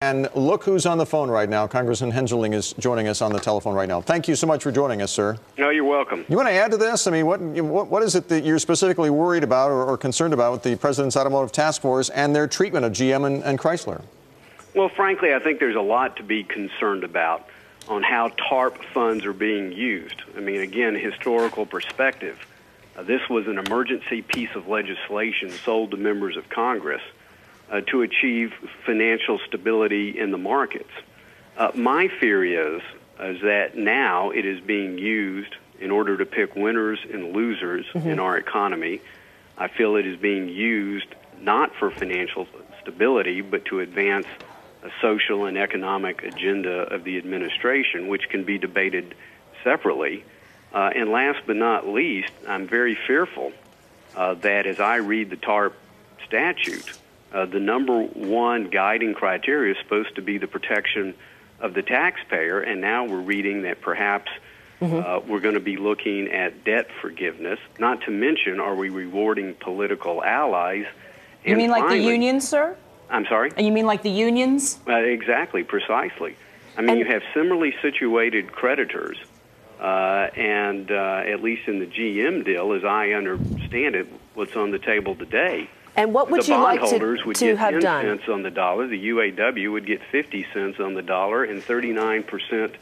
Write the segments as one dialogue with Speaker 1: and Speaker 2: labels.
Speaker 1: And look who's on the phone right now. Congressman Hensarling is joining us on the telephone right now. Thank you so much for joining us, sir.
Speaker 2: No, you're welcome.
Speaker 1: You want to add to this? I mean, what is it that you're specifically worried about or concerned about with the President's Automotive Task Force and their treatment of GM and Chrysler?
Speaker 2: Well, frankly, I think there's a lot to be concerned about on how TARP funds are being used. I mean, again, historical perspective. This was an emergency piece of legislation sold to members of Congress to achieve financial stability in the markets. My fear is that now it is being used in order to pick winners and losers in our economy. I feel it is being used not for financial stability, but to advance a social and economic agenda of the administration, which can be debated separately. And last but not least, I'm very fearful that as I read the TARP statute, the number one guiding criteria is supposed to be the protection of the taxpayer, and now we're reading that perhaps we're going to be looking at debt forgiveness, not to mention are we rewarding political allies.
Speaker 3: You mean like the unions, sir?
Speaker 2: I'm sorry?
Speaker 3: And you mean like the unions?
Speaker 2: Exactly, precisely. I mean, you have similarly situated creditors, and at least in the GM deal, as I understand it, what's on the table today,
Speaker 4: and what would you like to have done?
Speaker 2: The bondholders would get 10 cents on the dollar. The UAW would get 50 cents on the dollar and 39%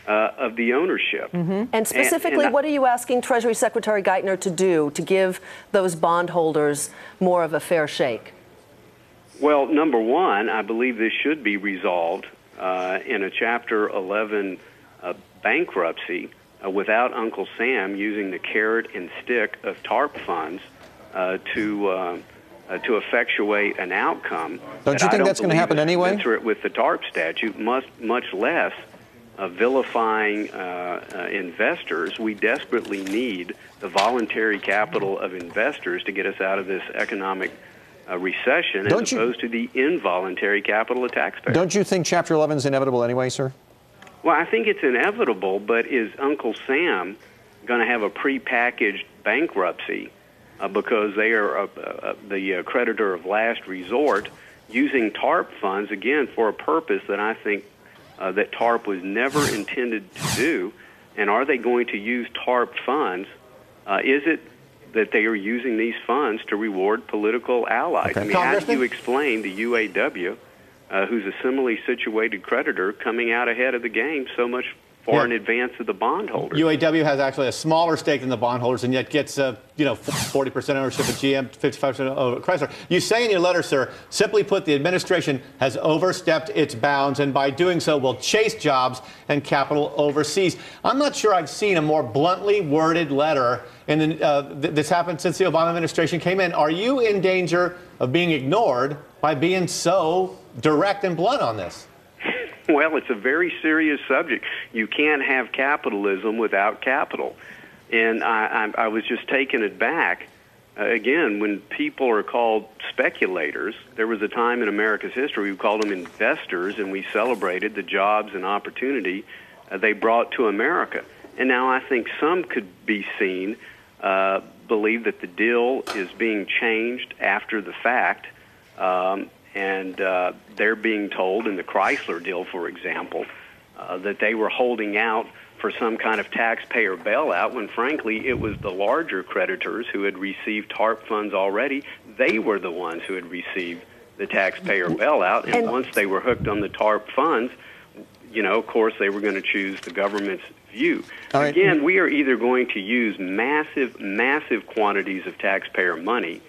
Speaker 2: of the ownership.
Speaker 4: And specifically, what are you asking Treasury Secretary Geithner to do to give those bondholders more of a fair shake?
Speaker 2: Well, number one, I believe this should be resolved in a Chapter 11 bankruptcy without Uncle Sam using the carrot and stick of TARP funds to effectuate an outcome.
Speaker 1: Don't you think that's going to happen anyway?
Speaker 2: With the TARP statute, much less vilifying investors. We desperately need the voluntary capital of investors to get us out of this economic recession, as opposed to the involuntary capital of taxpayers.
Speaker 1: Don't you think Chapter 11 is inevitable anyway, sir?
Speaker 2: Well, I think it's inevitable, but is Uncle Sam going to have a prepackaged bankruptcy because they are the creditor of last resort, using TARP funds, again, for a purpose that I think that TARP was never intended to do? And are they going to use TARP funds? Is it that they are using these funds to reward political allies?
Speaker 1: Okay.
Speaker 2: I mean, how do you explain the UAW, who's a similarly situated creditor, coming out ahead of the game so much far in advance of the bondholders?
Speaker 5: UAW has actually a smaller stake than the bondholders, and yet gets 40% ownership of GM, 55% of Chrysler. You say in your letter, sir, simply put, the administration has overstepped its bounds, and by doing so will chase jobs and capital overseas. I'm not sure I've seen a more bluntly worded letter, and this happened since the Obama administration came in. Are you in danger of being ignored by being so direct and blunt on this?
Speaker 2: Well, it's a very serious subject. You can't have capitalism without capital. And I was just taken aback, again, when people are called speculators. There was a time in America's history we called them investors, and we celebrated the jobs and opportunity they brought to America. And now I think some could be seen, believe that the deal is being changed after the fact, and they're being told in the Chrysler deal, for example, that they were holding out for some kind of taxpayer bailout when, frankly, it was the larger creditors who had received TARP funds already. They were the ones who had received the taxpayer bailout, and once they were hooked on the TARP funds, of course, they were going to choose the government's view. Again, we are either going to use massive quantities of taxpayer money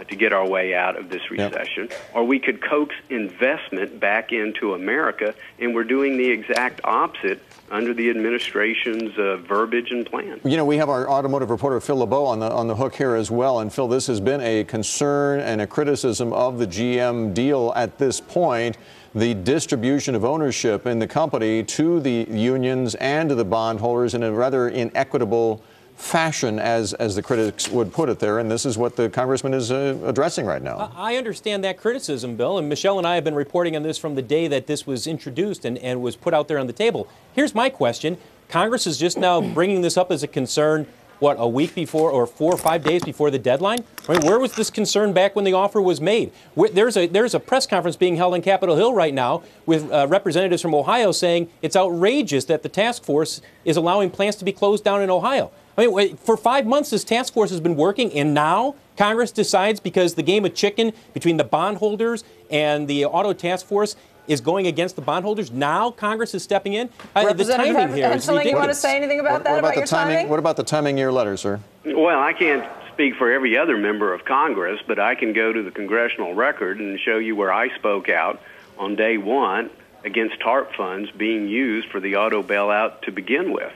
Speaker 2: to get our way out of this recession, or we could coax investment back into America, and we're doing the exact opposite under the administration's verbiage and plan.
Speaker 1: We have our automotive reporter Phil LeBeau on the hook here as well. And Phil, this has been a concern and a criticism of the GM deal at this point, the distribution of ownership in the company to the unions and to the bondholders in a rather inequitable fashion, as the critics would put it there, and this is what the congressman is addressing right now.
Speaker 6: I understand that criticism, Bill, and Michelle and I have been reporting on this from the day that this was introduced and was put out there on the table. Here's my question. Congress is just now bringing this up as a concern. what, a week before or 4 or 5 days before the deadline? I mean, where was this concern back when the offer was made? There's a press conference being held on Capitol Hill right now with representatives from Ohio saying it's outrageous that the task force is allowing plants to be closed down in Ohio. I mean, for 5 months this task force has been working, and now Congress decides, because the game of chicken between the bondholders and the auto task force is going against the bondholders. Now Congress is stepping in. The timing here is ridiculous.
Speaker 3: You want to say anything about that, about your timing?
Speaker 1: What about the timing of your letter, sir?
Speaker 2: Well, I can't speak for every other member of Congress, but I can go to the congressional record and show you where I spoke out on day one against TARP funds being used for the auto bailout to begin with.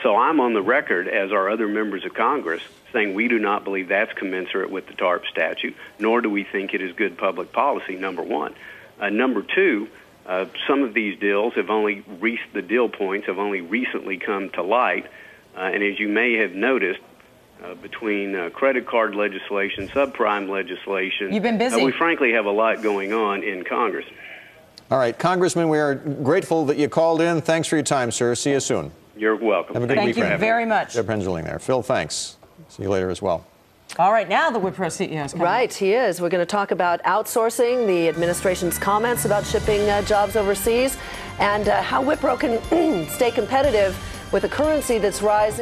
Speaker 2: So I'm on the record, as are other members of Congress, saying we do not believe that's commensurate with the TARP statute, nor do we think it is good public policy, number one. Number two, some of these deals have the deal points have only recently come to light. And as you may have noticed, between credit card legislation, subprime legislation,
Speaker 3: you've been busy.
Speaker 2: We frankly have a lot going on in Congress.
Speaker 1: All right, Congressman, we are grateful that you called in. Thanks for your time, sir. See you soon.
Speaker 2: You're welcome.
Speaker 1: Have a good week.
Speaker 3: Thank you very much.
Speaker 1: Deb Hensarling there. Phil, thanks. See you later as well.
Speaker 3: All right, now the Wipro CEO is coming.
Speaker 4: Right, he is. We're going to talk about outsourcing, the administration's comments about shipping jobs overseas, and how Wipro can stay competitive with a currency that's rising.